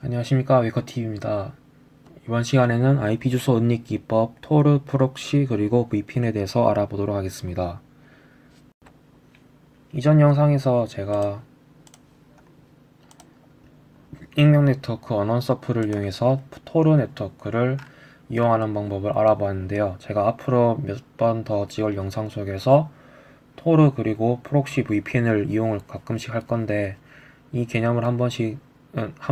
안녕하십니까, 위커TV입니다. 이번 시간에는 IP 주소 은닉 기법, 토르, 프록시, 그리고 VPN에 대해서 알아보도록 하겠습니다. 이전 영상에서 제가 익명 네트워크 언언서프를 이용해서 토르 네트워크를 이용하는 방법을 알아보았는데요. 제가 앞으로 몇 번 더 찍을 영상 속에서 토르 그리고 프록시 VPN을 이용을 가끔씩 할 건데 이 개념을 한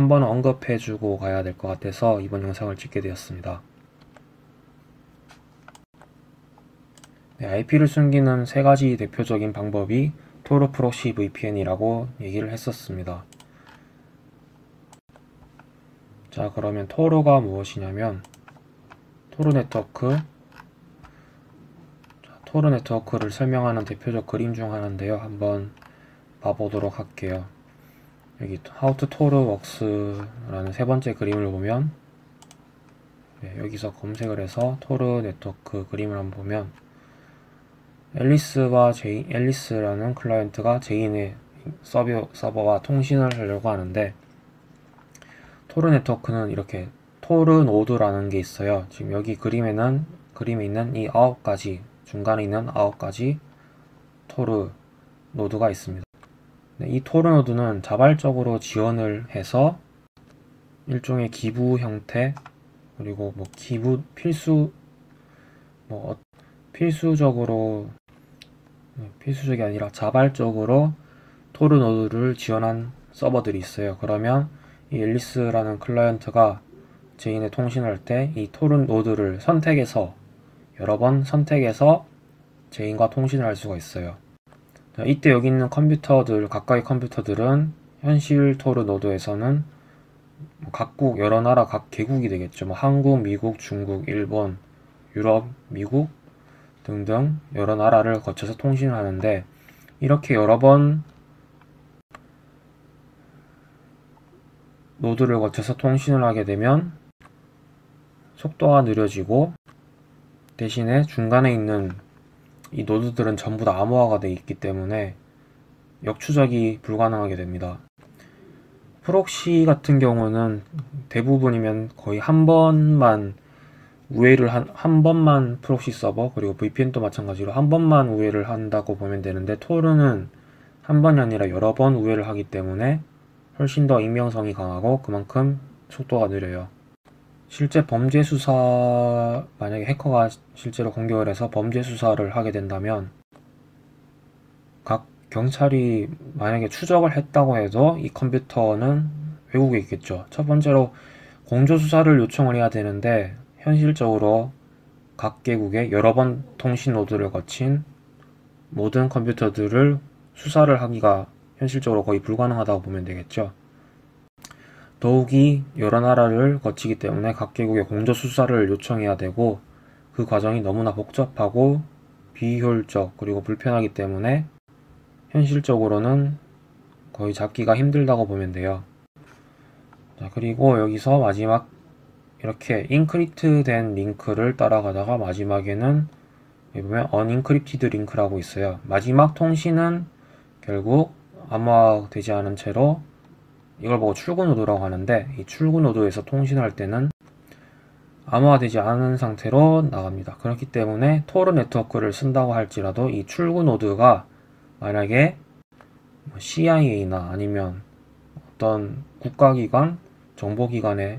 번은 언급해주고 가야 될 것 같아서 이번 영상을 찍게 되었습니다. IP를 숨기는 세 가지 대표적인 방법이 토르 프록시 VPN이라고 얘기를 했었습니다. 자, 그러면 토르가 무엇이냐면 토르 네트워크를 설명하는 대표적 그림 중 하나인데요. 한번 봐보도록 할게요. 여기 How to Tor Works라는 세 번째 그림을 보면 여기서 검색을 해서 토르 네트워크 그림을 한번 보면 앨리스라는 클라이언트가 제인의 서버와 통신을 하려고 하는데 토르 네트워크는 이렇게 토르 노드라는 게 있어요. 지금 여기 그림에 있는 이 9가지 중간에 있는 9가지 토르 노드가 있습니다. 이 토르 노드는 자발적으로 지원을 해서 일종의 기부 형태 그리고 필수적이 아니라 자발적으로 토르 노드를 지원한 서버들이 있어요. 그러면 이 앨리스라는 클라이언트가 제인의 통신을 할 때 이 토르 노드를 여러 번 선택해서 제인과 통신을 할 수가 있어요. 이때 여기 있는 각각의 컴퓨터들은 현실 토르 노드에서는 각국 여러 나라 각 개국이 되겠죠. 한국, 미국, 중국, 일본, 유럽, 미국 등등 여러 나라를 거쳐서 통신을 하는데 이렇게 여러 번 노드를 거쳐서 통신을 하게 되면 속도가 느려지고 대신에 중간에 있는 이 노드들은 전부 다 암호화가 되어 있기 때문에 역추적이 불가능하게 됩니다. 프록시 같은 경우는 대부분이면 거의 한 번만 프록시 서버 그리고 VPN도 마찬가지로 한 번만 우회를 한다고 보면 되는데 토르는 한 번이 아니라 여러 번 우회를 하기 때문에 훨씬 더 익명성이 강하고 그만큼 속도가 느려요. 실제 만약에 해커가 실제로 공격을 해서 범죄 수사를 하게 된다면 각 경찰이 만약에 추적을 했다고 해도 이 컴퓨터는 외국에 있겠죠. 첫 번째로 공조수사를 요청을 해야 되는데 현실적으로 각 개국에 여러 번 통신 노드를 거친 모든 컴퓨터들을 수사를 하기가 현실적으로 거의 불가능하다고 보면 되겠죠. 더욱이 여러 나라를 거치기 때문에 각 개국에 공조수사를 요청해야 되고 그 과정이 너무나 복잡하고 비효율적 그리고 불편하기 때문에 현실적으로는 거의 잡기가 힘들다고 보면 돼요. 자, 그리고 여기서 마지막 이렇게 인크립트 된 링크를 따라가다가 마지막에는 여기 보면 언인크립티드 링크라고 있어요. 마지막 통신은 결국 암호화되지 않은 채로 이걸 보고 출구 노드라고 하는데 이 출구 노드에서 통신할 때는 암호화되지 않은 상태로 나갑니다. 그렇기 때문에 토르 네트워크를 쓴다고 할지라도 이 출구 노드가 만약에 CIA나 아니면 어떤 국가기관, 정보기관에서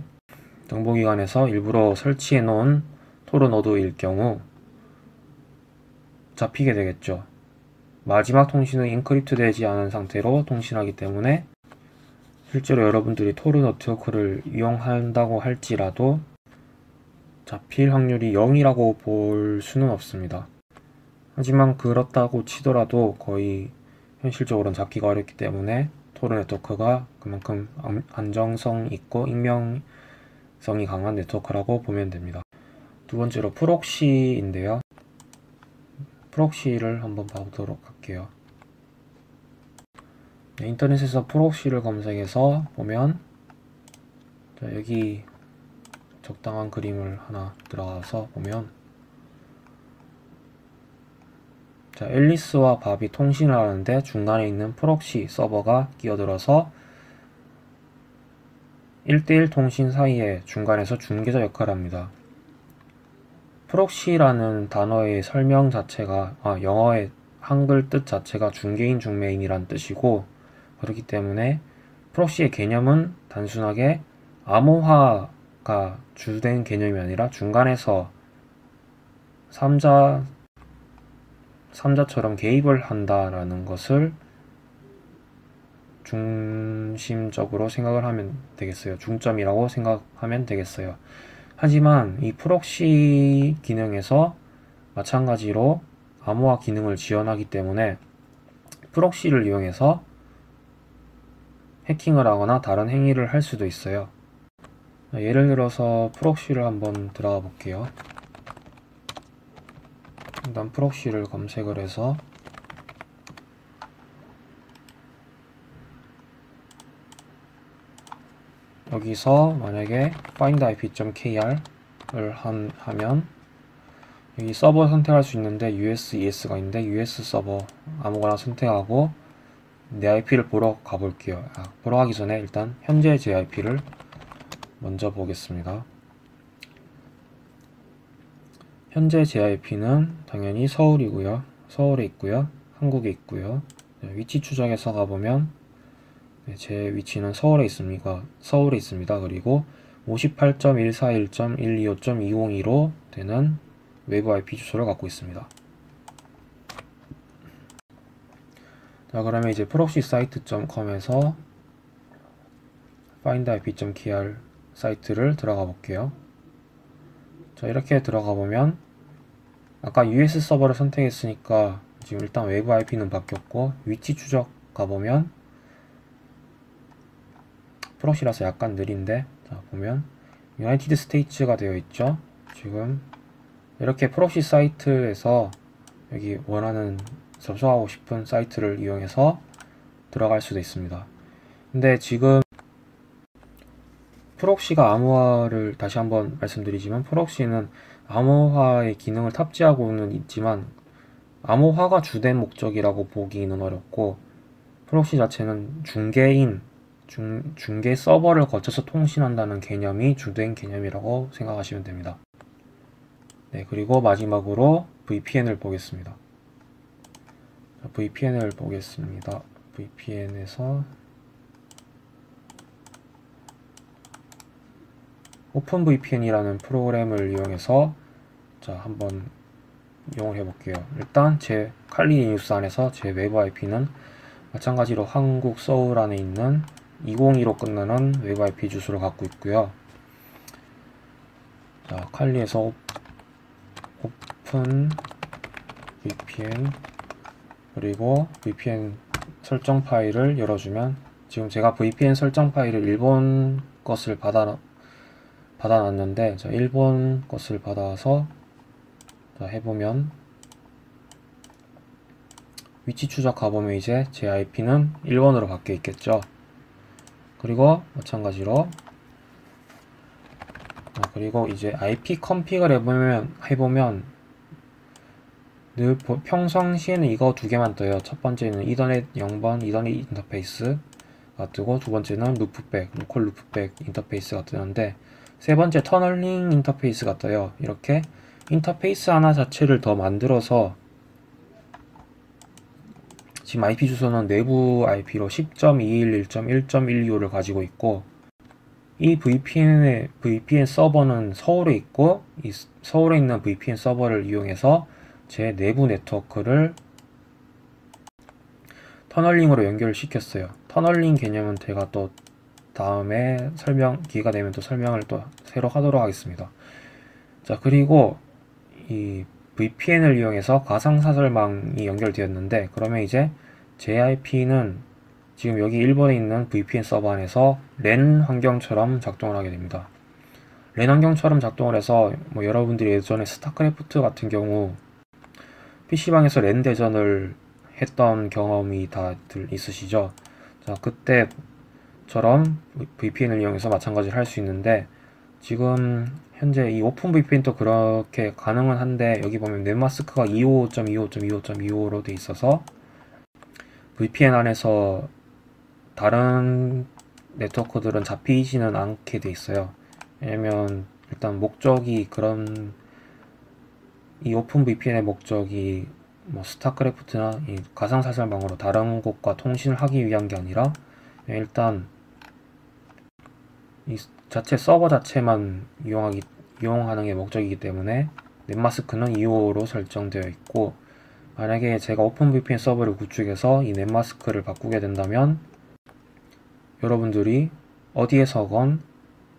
일부러 설치해 놓은 토르 노드일 경우 잡히게 되겠죠. 마지막 통신은 인크립트 되지 않은 상태로 통신하기 때문에 실제로 여러분들이 토르 네트워크를 이용한다고 할지라도 잡힐 확률이 0이라고 볼 수는 없습니다. 하지만 그렇다고 치더라도 거의 현실적으로는 잡기가 어렵기 때문에 토르 네트워크가 그만큼 안정성 있고 익명성이 강한 네트워크라고 보면 됩니다. 두 번째로 프록시인데요. 프록시를 한번 봐보도록 할게요. 인터넷에서 프록시를 검색해서 보면 여기 적당한 그림을 하나 들어가서 보면 앨리스와 밥이 통신을 하는데 중간에 있는 프록시 서버가 끼어들어서 1대1 통신 사이에 중간에서 중개자 역할을 합니다. 프록시라는 단어의 설명 자체가 영어의 한글 뜻 자체가 중개인 중매인이란 뜻이고, 그렇기 때문에 프록시의 개념은 단순하게 암호화가 주된 개념이 아니라 중간에서 3자처럼 개입을 한다라는 것을 중심적으로 생각을 하면 되겠어요. 중점이라고 생각하면 되겠어요. 하지만 이 프록시 기능에서 마찬가지로 암호화 기능을 지원하기 때문에 프록시를 이용해서 해킹을 하거나 다른 행위를 할 수도 있어요. 예를 들어서 프록시를 한번 들어가 볼게요. 일단 프록시를 검색을 해서 여기서 만약에 findip.kr을 하면 여기 서버 선택할 수 있는데 US, ES가 있는데 US 서버 아무거나 선택하고 내 IP를 보러 가볼게요. 보러 가기 전에 일단 현재 제 IP를 먼저 보겠습니다. 현재 제 IP는 당연히 서울이고요. 서울에 있고요. 한국에 있고요. 위치 추적에서 가보면 제 위치는 서울에 있습니다. 그리고 58.141.125.202로 되는 외부 IP 주소를 갖고 있습니다. 자, 그러면 이제 proxysite.com에서 findip.kr 사이트를 들어가 볼게요. 자, 이렇게 들어가 보면 아까 US 서버를 선택했으니까 지금 일단 외부 IP는 바뀌었고, 위치 추적 가보면 프록시라서 약간 느린데, 자, 보면 유나이티드 스테이츠가 되어 있죠. 지금 이렇게 프록시 사이트에서 여기 원하는 접속하고 싶은 사이트를 이용해서 들어갈 수도 있습니다. 근데 지금 프록시가 암호화를 다시 한번 말씀드리지만, 프록시는 암호화의 기능을 탑재하고는 있지만 암호화가 주된 목적이라고 보기는 어렵고, 프록시 자체는 중개 서버를 거쳐서 통신한다는 개념이 주된 개념이라고 생각하시면 됩니다. 네, 그리고 마지막으로 VPN을 보겠습니다. VPN을 보겠습니다. VPN에서 오픈VPN이라는 프로그램을 이용해서 한번 이용을 해볼게요. 일단 제 칼리 리눅스 안에서 제 외부 IP는 마찬가지로 한국 서울 안에 있는 202로 끝나는 외부 IP 주소를 갖고 있고요. 자, 칼리에서 오픈 VPN 그리고 VPN 설정 파일을 열어주면, 지금 제가 VPN 설정 파일을 일본 것을 받아놨는데, 자, 일본 것을 받아서 해보면 위치 추적 가보면 이제 제 IP는 1번으로 바뀌어 있겠죠. 그리고 마찬가지로 그리고 이제 IP 컨피그를 해보면 늘 평상시에는 이거 두 개만 떠요. 첫 번째는 이더넷 0번 이더넷 인터페이스가 뜨고, 두 번째는 로컬 루프백 인터페이스가 뜨는데, 세 번째 터널링 인터페이스가 떠요. 이렇게 인터페이스 하나 자체를 더 만들어서 지금 IP 주소는 내부 IP로 10.211.1.125를 가지고 있고, 이 VPN 서버는 서울에 있고, 이 서울에 있는 VPN 서버를 이용해서 제 내부 네트워크를 터널링으로 연결을 시켰어요. 터널링 개념은 제가 또 다음에 기회가 되면 또 설명을 또 새로 하도록 하겠습니다. 자, 그리고 이 VPN을 이용해서 가상사설망이 연결되었는데, 그러면 이제 제 IP는 지금 여기 일본에 있는 VPN 서버 안에서 랜 환경처럼 작동을 하게 됩니다. 랜 환경처럼 작동을 해서 여러분들이 예전에 스타크래프트 같은 경우 PC방에서 랜 대전을 했던 경험이 다들 있으시죠? 자, 그때처럼 VPN을 이용해서 마찬가지로 할 수 있는데, 지금 현재 이 오픈 VPN도 그렇게 가능은 한데, 여기 보면 넷마스크가 255.25.25.25로 돼 있어서 VPN 안에서 다른 네트워크들은 잡히지는 않게 돼 있어요. 왜냐면 일단 목적이 이 오픈 VPN의 목적이 뭐 스타크래프트나 이 가상사설망으로 다른 곳과 통신을 하기 위한 게 아니라 일단 이 자체 서버 자체만 이용하는 게 목적이기 때문에 넷마스크는 2호로 설정되어 있고, 만약에 제가 오픈 VPN 서버를 구축해서 이 넷마스크를 바꾸게 된다면 여러분들이 어디에서건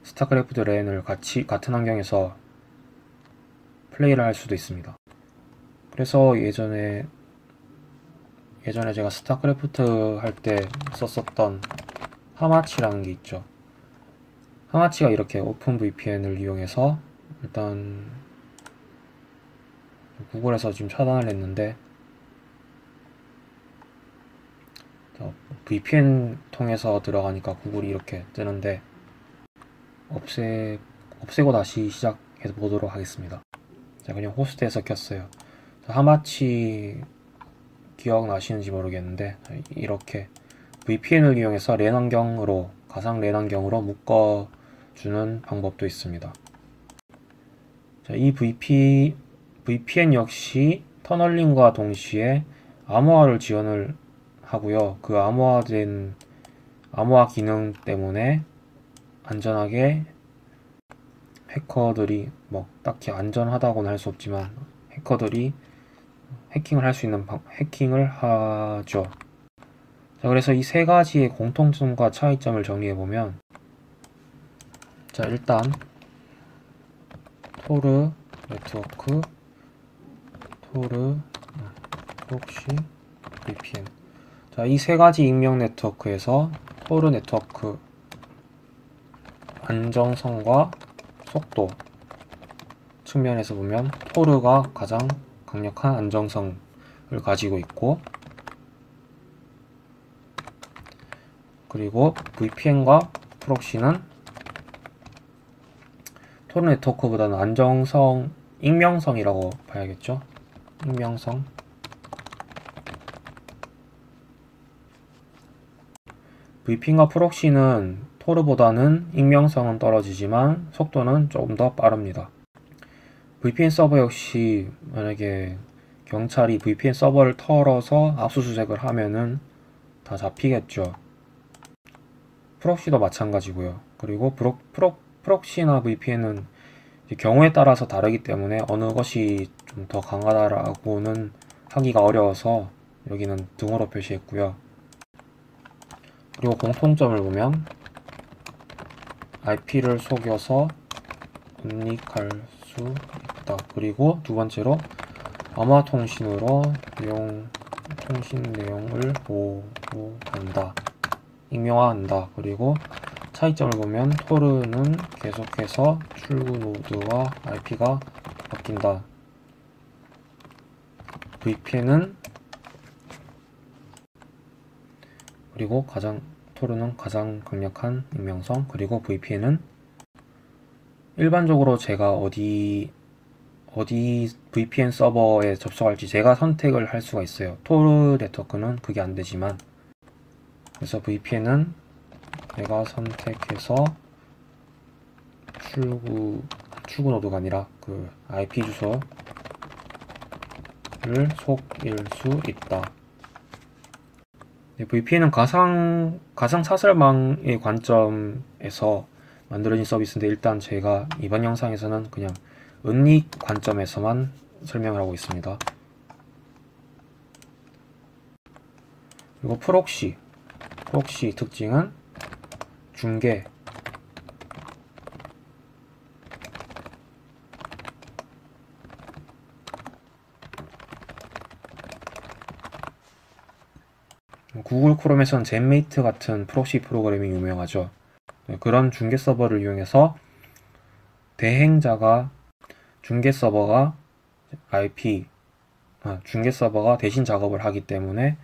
스타크래프트 랜을 같은 환경에서 플레이를 할 수도 있습니다. 그래서 예전에 제가 스타크래프트 할 때 썼었던 하마치라는 게 있죠. 하마치가 이렇게 오픈 VPN을 이용해서 일단 구글에서 지금 차단을 했는데, VPN 통해서 들어가니까 구글이 이렇게 뜨는데 없애고 다시 시작해 보도록 하겠습니다. 자, 그냥 호스트에서 켰어요. 하마치 기억나시는지 모르겠는데 이렇게 VPN을 이용해서 랜 환경으로, 가상 랜 환경으로 묶어주는 방법도 있습니다. 자, 이 VPN 역시 터널링과 동시에 암호화를 지원을 하고요. 그 암호화 기능 때문에 안전하게 해커들이, 뭐 딱히 안전하다고는 할 수 없지만 해커들이 해킹을 하죠. 자, 그래서 이 세 가지의 공통점과 차이점을 정리해 보면, 자, 일단 토르 네트워크, 프록시, VPN. 자, 이 세 가지 익명 네트워크에서 토르 네트워크 안정성과 속도 측면에서 보면 토르가 가장 강력한 안정성을 가지고 있고, 그리고 VPN과 프록시는 토르 네트워크보다는 익명성이라고 봐야겠죠. 익명성. VPN과 프록시는 토르보다는 익명성은 떨어지지만 속도는 조금 더 빠릅니다. VPN 서버 역시 만약에 경찰이 VPN 서버를 털어서 압수수색을 하면은 다 잡히겠죠. 프록시도 마찬가지고요. 그리고 프록시나 VPN은 경우에 따라서 다르기 때문에 어느 것이 좀 더 강하다라고는 하기가 어려워서 여기는 등으로 표시했고요. 그리고 공통점을 보면 IP를 속여서 은닉할 수 있다. 그리고 두 번째로 암호화 통신으로 통신 내용을 보호한다. 익명화한다. 그리고 차이점을 보면 토르는 계속해서 출구 노드와 IP가 바뀐다. VPN은 그리고 토르는 가장 강력한 익명성, 그리고 VPN은 일반적으로 제가 어디 VPN 서버에 접속할지 제가 선택을 할 수가 있어요. 토르 네트워크는 그게 안 되지만, 그래서 VPN은 내가 선택해서 출구 노드가 아니라 그 IP 주소를 속일 수 있다. VPN은 가상 사설망의 관점에서 만들어진 서비스인데, 일단 제가 이번 영상에서는 그냥 은닉 관점에서만 설명을 하고 있습니다. 그리고 프록시 특징은 중계, 구글 크롬에서는 젠메이트 같은 프록시 프로그램이 유명하죠. 그런 중계 서버를 이용해서 중계 서버가 대신 작업을 하기 때문에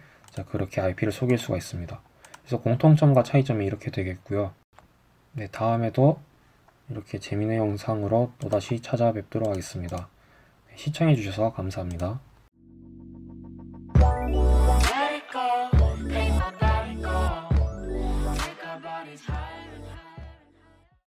그렇게 IP를 속일 수가 있습니다. 그래서 공통점과 차이점이 이렇게 되겠고요. 네, 다음에도 이렇게 재미있는 영상으로 또다시 찾아뵙도록 하겠습니다. 시청해주셔서 감사합니다.